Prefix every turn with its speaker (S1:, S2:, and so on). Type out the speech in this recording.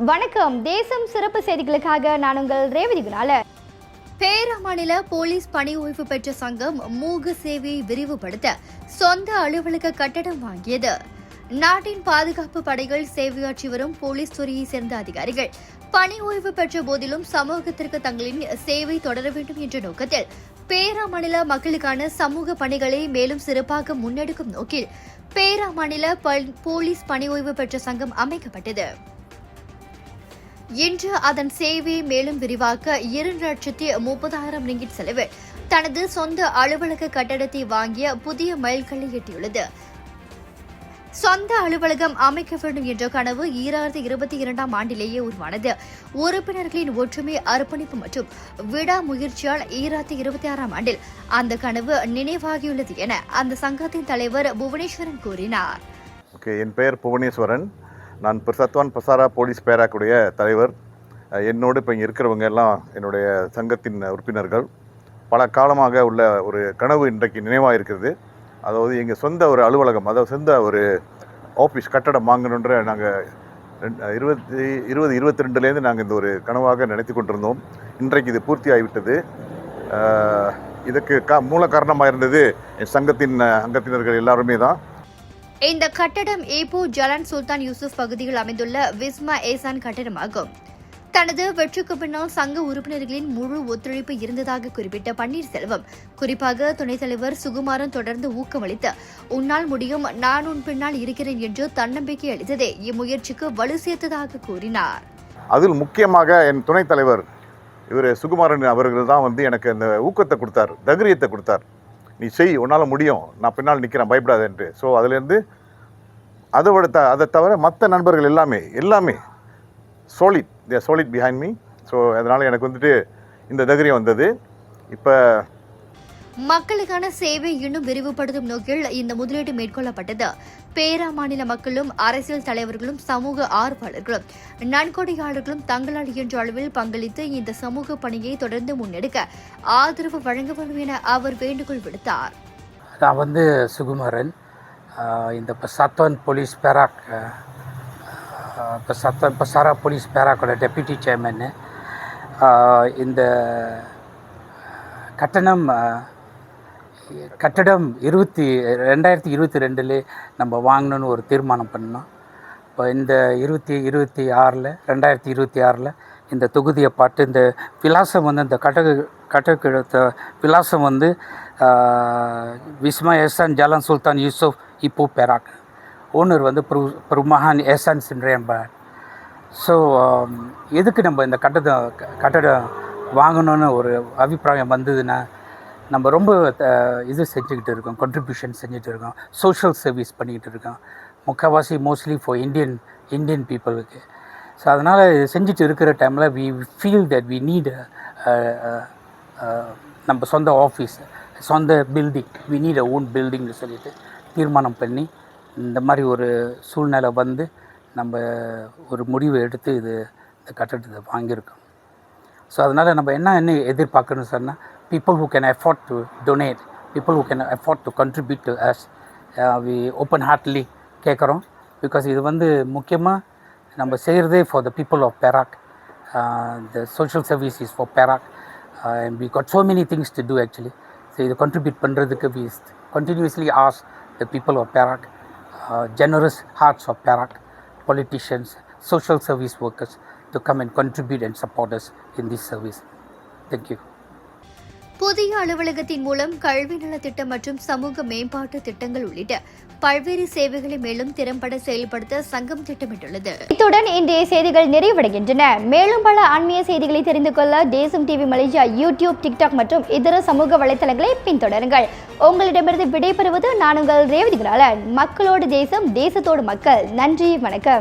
S1: வணக்கம். தேசம் சிறப்பு செய்திகளுக்காக நான் உங்கள் ரேவதி குணால. பேராமாநில போலீஸ் பணி ஓய்வு பெற்ற சங்கம் மூக சேவையை விரிவுபடுத்த சொந்த அலுவலக கட்டடம் வாங்கியது. நாட்டின் பாதுகாப்பு படைகள் சேவையாற்றி வரும் போலீஸ் துறையை சேர்ந்த அதிகாரிகள் பணி ஓய்வு பெற்ற போதிலும் சமூகத்திற்கு தங்களின் சேவை தொடர வேண்டும் என்ற நோக்கத்தில் பேராமாநில மக்களுக்கான சமூக பணிகளை மேலும் சிறப்பாக முன்னெடுக்கும் நோக்கில் பேராமாநில போலீஸ் பணி ஓய்வு பெற்ற சங்கம் அமைக்கப்பட்டது. இன்று அதன் சேவையை மேலும் விரிவாக்க 2,30,000 ரிங்கிட் செலவில் தனது சொந்த அலுவலக கட்டடத்தை வாங்கிய புதிய மைல்கல்லை எட்டியுள்ளது. சொந்த அலுவலகம் அமைக்க வேண்டும் என்ற கனவு 2022ஆம் ஆண்டிலேயே உருவானது. உறுப்பினர்களின் ஒற்றுமை, அர்ப்பணிப்பு மற்றும் விடாமுயற்சியால் 2026ஆம் ஆண்டில் அந்த கனவு நினைவாகியுள்ளது என அந்த சங்கத்தின் தலைவர் புவனேஸ்வரன் கூறினார்.
S2: என் பெயர் புவனேஸ்வரன். நான் சத்வான் பசாரா போலீஸ் பேராக்குடைய தலைவர். என்னோடு இப்போ இங்கே இருக்கிறவங்க எல்லாம் என்னுடைய சங்கத்தின் உறுப்பினர்கள். பல காலமாக உள்ள ஒரு கனவு இன்றைக்கு நினைவாக இருக்கிறது. அதாவது எங்கள் சொந்த ஒரு அலுவலகம், அதாவது சொந்த ஒரு ஆஃபீஸ் கட்டடம் வாங்கணுன்ற நாங்கள் 2022லேருந்து நாங்கள் இந்த ஒரு கனவாக நினைத்து கொண்டிருந்தோம். இன்றைக்கு இது பூர்த்தி ஆகிவிட்டது. இதுக்கு மூல காரணமாக இருந்தது என் சங்கத்தின் அங்கத்தினர்கள் எல்லாருமே தான்.
S1: இந்த கட்டடம் ஏபோ ஜலான் சுல்தான் யூசுப் பகுதியில் அமைந்துள்ள விஸ்மா ஏசான் கட்டடமாகும். தனது வெற்றிக்கு பின்னால் சங்க உறுப்பினர்களின் முழு ஒத்துழைப்பு இருந்ததாக குறிப்பிட்ட பன்னீர்செல்வம், குறிப்பாக துணைத் தலைவர் சுகுமாரன் தொடர்ந்து ஊக்கமளித்து உன்னால் முடியும், நான் உன் பின்னால் இருக்கிறேன் என்று தன்னம்பிக்கை அளித்ததே இம்முயற்சிக்கு வலு சேர்த்ததாக கூறினார்.
S2: அதில் முக்கியமாக என் துணைத் தலைவர் இவர் சுகுமாரன் அவர்கள் தான் எனக்கு அந்த ஊக்கத்தை கொடுத்தார், தைரியத்தை கொடுத்தார். நீ செய், உன்னால் முடியும், நான் பின்னால் நிற்கிறேன், பயப்படாது என்று. ஸோ அதுலேருந்து அதை தவிர மற்ற நண்பர்கள் எல்லாமே solid behind me. ஸோ அதனால் எனக்கு இந்த தைரியம் வந்தது. இப்போ
S1: மக்களுக்கான சேவை இன்னும் விரிவுபடுத்தும் நோக்கில் இந்த முதலீடு மேற்கொள்ளப்பட்டது. பேரா மாநில மக்களும், அரசியல் தலைவர்களும், சமூக ஆர்வலர்களும், நன்கொடையாளர்களும் தங்களால் இயன்ற அளவில் பங்களித்து இந்த சமூக பணியை தொடர்ந்து முன்னெடுக்க ஆதரவு வழங்க வேண்டும் என அவர் வேண்டுகோள் விடுத்தார்.
S3: நான் சுகுமாரன், இந்த Satvan police Perak, Satvan பசாரா police பேராக்கோட deputy சேர்மன்னு. இந்த கட்டடம் 2022 நம்ம வாங்கணுன்னு ஒரு தீர்மானம் பண்ணோம். இப்போ இந்த 2026 இந்த தொகுதியை பார்த்து இந்த விலாசம் இந்த கட்டட விலாசம் விஸ்மா ஏசான் ஜலான் சுல்தான் யூசுப் இப்போ பேராக், ஓனர் மகான் ஏசான் சின்ரேம்பர். ஸோ எதுக்கு நம்ம இந்த கட்டடம் வாங்கணுன்னு ஒரு அபிப்பிராயம் வந்ததுன்னா, நம்ம ரொம்ப இது செஞ்சுக்கிட்டு இருக்கோம், கான்ட்ரிபியூஷன் செஞ்சுட்டு இருக்கோம், சோஷியல் சர்வீஸ் பண்ணிக்கிட்டு இருக்கோம், முக்கால்வாசி மோஸ்ட்லி ஃபார் இந்தியன் பீப்புளுக்கு. ஸோ அதனால் செஞ்சுட்டு இருக்கிற டைமில் we feel that we need நம்ம சொந்த ஆஃபீஸ், சொந்த building, we need a own பில்டிங்னு சொல்லிட்டு தீர்மானம் பண்ணி இந்த மாதிரி ஒரு சூழ்நிலை நம்ம ஒரு முடிவை எடுத்து இந்த கட்டடத்தை வாங்கியிருக்கோம். ஸோ அதனால் நம்ம என்ன எதிர்பார்க்கணும்னு சொன்னால், people who can afford to donate, people who can afford to contribute to us, we open heartedly கேட்குறோம். பிகாஸ் இது முக்கியமாக நம்ம செய்கிறதே for the people of Perak. The social service is for Perak, and we got so many things to do actually. So இது contribute பண்ணுறதுக்கு we continuously ask the people of Perak, generous hearts of Perak, politicians, social service workers to come and contribute and support us in this service. Thank you.
S1: புதிய அலுவலகத்தின் மூலம் கல்வி நலத்திட்டம் மற்றும் சமூக மேம்பாட்டு திட்டங்கள் உள்ளிட்ட பல்வேறு சேவைகளை மேலும் திறம்பட செயல்படுத்த சங்கம் திட்டமிட்டுள்ளது. இத்துடன் இன்றைய செய்திகள் நிறைவடைகின்றன. மேலும் பல ஆன்மீக செய்திகளை தெரிந்து கொள்ள தேசம் டிவி மலேசியா யூடியூப், டிக்டாக் மற்றும் இதர சமூக வலைதளங்களை பின்தொடருங்கள். உங்களிடமிருந்து விடைபெறுவது நான் உங்கள் ரேவதி குணாலன். மக்களோடு தேசம், தேசத்தோடு மக்கள். நன்றி, வணக்கம்.